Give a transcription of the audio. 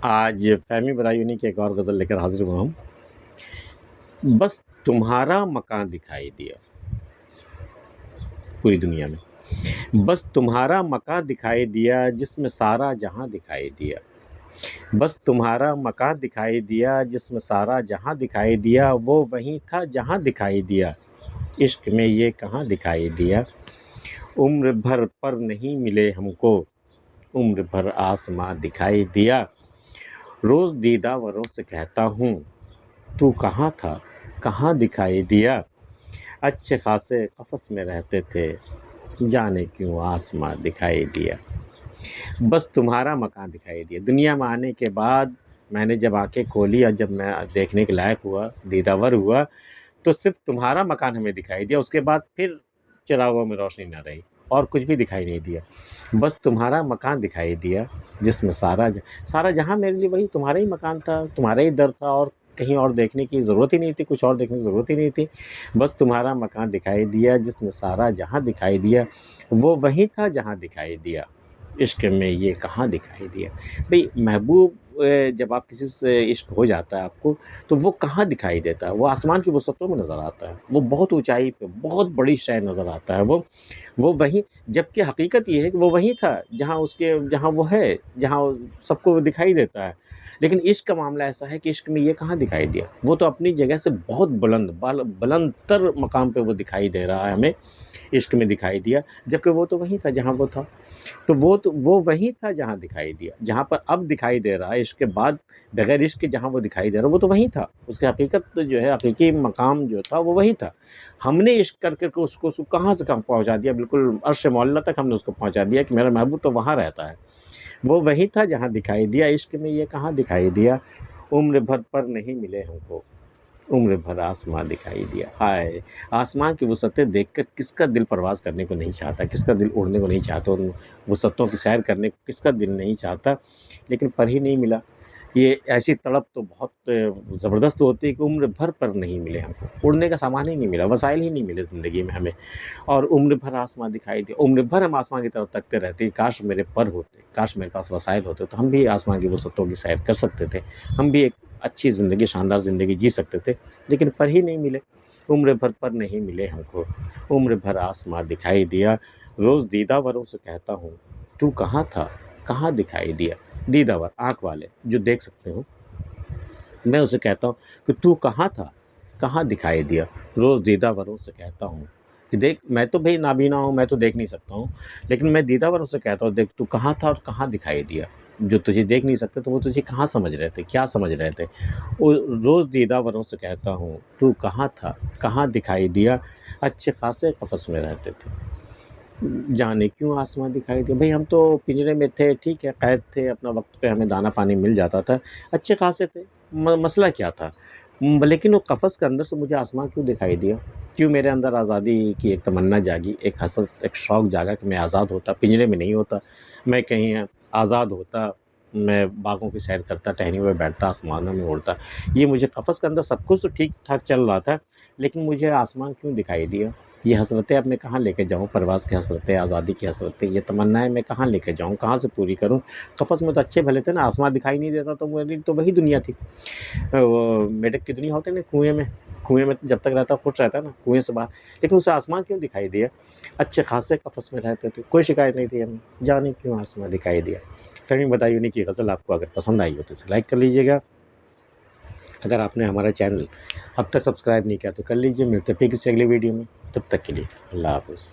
आज फ़हमी बदायूनी की एक और गज़ल लेकर हाज़िर हुआ हूँ। बस तुम्हारा मकान दिखाई दिया पूरी दुनिया में। बस तुम्हारा मकान दिखाई दिया जिसमें सारा जहाँ दिखाई दिया। बस तुम्हारा मकान दिखाई दिया जिसमें सारा जहाँ दिखाई दिया, वो वहीं था जहाँ दिखाई दिया। इश्क में ये कहाँ दिखाई दिया। उम्र भर पर नहीं मिले हमको, उम्र भर आसमां दिखाई दिया। रोज़ दीदावरों से कहता हूँ, तू कहाँ था, कहाँ दिखाई दिया। अच्छे खासे कफ़स में रहते थे, जाने क्यों आसमां दिखाई दिया। बस तुम्हारा मकान दिखाई दिया। दुनिया में आने के बाद मैंने जब आँखें खोली और जब मैं देखने के लायक हुआ, दीदावर हुआ, तो सिर्फ़ तुम्हारा मकान हमें दिखाई दिया। उसके बाद फिर चिरागों में रोशनी ना रही और कुछ भी दिखाई नहीं दिया। बस तुम्हारा मकान दिखाई दिया जिसमें सारा जहाँ मेरे लिए वही तुम्हारा ही मकान था, तुम्हारा ही दर था और कहीं और देखने की ज़रूरत ही नहीं थी, कुछ और देखने की ज़रूरत ही नहीं थी। बस तुम्हारा मकान दिखाई दिया जिसमें सारा जहाँ दिखाई दिया, वो वहीं था जहाँ दिखाई दिया। इश्क में ये कहाँ दिखाई दिया। भई महबूब जब आप किसी से इश्क हो जाता है आपको, तो वो कहाँ दिखाई देता है, वो आसमान की वसअतों में नज़र आता है, वो बहुत ऊँचाई पे बहुत बड़ी शय नज़र आता है वो वहीं, जबकि हकीकत ये है कि वो वहीं था जहाँ वो है, जहाँ सबको वो दिखाई देता है। लेकिन इश्क का मामला ऐसा है कि इश्क में ये कहाँ दिखाई दिया, वो तो अपनी जगह से बहुत बुलंदतर मकाम पे वो दिखाई दे रहा है हमें, इश्क में दिखाई दिया, जबकि वो तो वहीं था जहाँ वो था। तो वो वहीं था जहाँ दिखाई दिया, जहाँ पर अब दिखाई दे रहा है इश्क के बाद, बगैर इश्क के जहाँ वो दिखाई दे रहा है, वो तो वहीं था। उसकी हकीकत जो है, हकीकी मकाम जो था वो वहीं था। हमने इश्क कर के उसको कहाँ से कहाँ पहुँचा दिया, बिल्कुल अर्श मौला तक हमने उसको पहुँचा दिया कि मेरा महबूब तो वहाँ रहता है। वो वहीं था जहाँ दिखाई दिया, इश्क में ये कहाँ दिखाई दिया। उम्र भर पर नहीं मिले हमको, उम्र भर आसमां दिखाई दिया। हाय! आसमां की वुसअतें देखकर किसका दिल परवाज़ करने को नहीं चाहता, किसका दिल उड़ने को नहीं चाहता, उन वुसअतों की सैर करने को किसका दिल नहीं चाहता, लेकिन पर ही नहीं मिला। ये ऐसी तड़प तो बहुत ज़बरदस्त होती है कि उम्र भर पर नहीं मिले हमको, उड़ने का सामान ही नहीं मिला, वसाइल ही नहीं मिले ज़िंदगी में हमें, और उम्र भर आसमां दिखाई दिया। उम्र भर हम आसमां की तरफ तकते रहते, काश मेरे पर होते, काश मेरे पास वसाइल होते तो हम भी आसमां की वुसअतों की सैर कर सकते थे। हम भी एक अच्छी ज़िंदगी, शानदार ज़िंदगी जी सकते थे, लेकिन पर ही नहीं मिले। उम्र भर पर नहीं मिले हमको, उम्र भर आसमां दिखाई दिया। रोज़ दीदावरों से कहता हूँ, तू कहाँ था, कहाँ दिखाई दिया। दीदावर आँख वाले जो देख सकते हो, मैं उसे कहता हूँ कि तू कहाँ था, कहाँ दिखाई दिया। रोज़ दीदावरों से कहता हूँ कि देख, मैं तो भई नाबीना हूँ, मैं तो देख नहीं सकता हूँ, लेकिन मैं दीदावरों से कहता हूँ, देख तू कहाँ था और कहाँ दिखाई दिया। जो तुझे देख नहीं सकते तो वो तुझे कहाँ समझ रहे थे, क्या समझ रहे थे। वो रोज़ दीदावरों से कहता हूँ, तू कहाँ था, कहाँ दिखाई दिया। अच्छे खासे कफ़स में रहते थे, जाने क्यों आसमां दिखाई दिया। भई हम तो पिंजरे में थे, ठीक है, कैद थे, अपना वक़्त पे हमें दाना-पानी मिल जाता था, अच्छे खासे थे, मसला क्या था? लेकिन वो कफ़स के अंदर से मुझे आसमां क्यों दिखाई दिया? क्यों मेरे अंदर आज़ादी की एक तमन्ना जागी, एक हसरत, एक शौक़ जागा कि मैं आज़ाद होता, पिंजरे में नहीं होता, मैं कहीं आज़ाद होता, मैं बागों की सैर करता, टहनी में बैठता, आसमानों में उड़ता। ये मुझे कफ़स के अंदर सब कुछ तो ठीक-ठाक चल रहा था, लेकिन मुझे आसमान क्यों दिखाई दिया? ये हसरतें अब मैं कहाँ लेके जाऊँ, परवाज़ की हसरतें, आज़ादी की हसरतें, ये तमन्नाएँ मैं कहाँ लेके जाऊँ, कहाँ से पूरी करूँ? कफ़स में तो अच्छे भले थे ना, आसमान दिखाई नहीं देता तो मेरी तो वही दुनिया थी। वो मेढक की दुनिया होती है ना कुएँ में जब तक रहता खुश रहता है ना, कुएँ से बाहर, लेकिन उसे आसमान क्यों दिखाई दिया? अच्छे खासे कफ़स में रहते थे, कोई शिकायत नहीं थी हमें, जाने क्यों आसमां दिखाई दिया। फ़हमी बदायूनी की गज़ल आपको अगर पसंद आई हो तो इसे लाइक कर लीजिएगा। अगर आपने हमारा चैनल अब तक सब्सक्राइब नहीं किया तो कर लीजिए। मिलते हैं फिर किसी अगली वीडियो में, तब तक के लिए अल्लाह हाफ़िज़।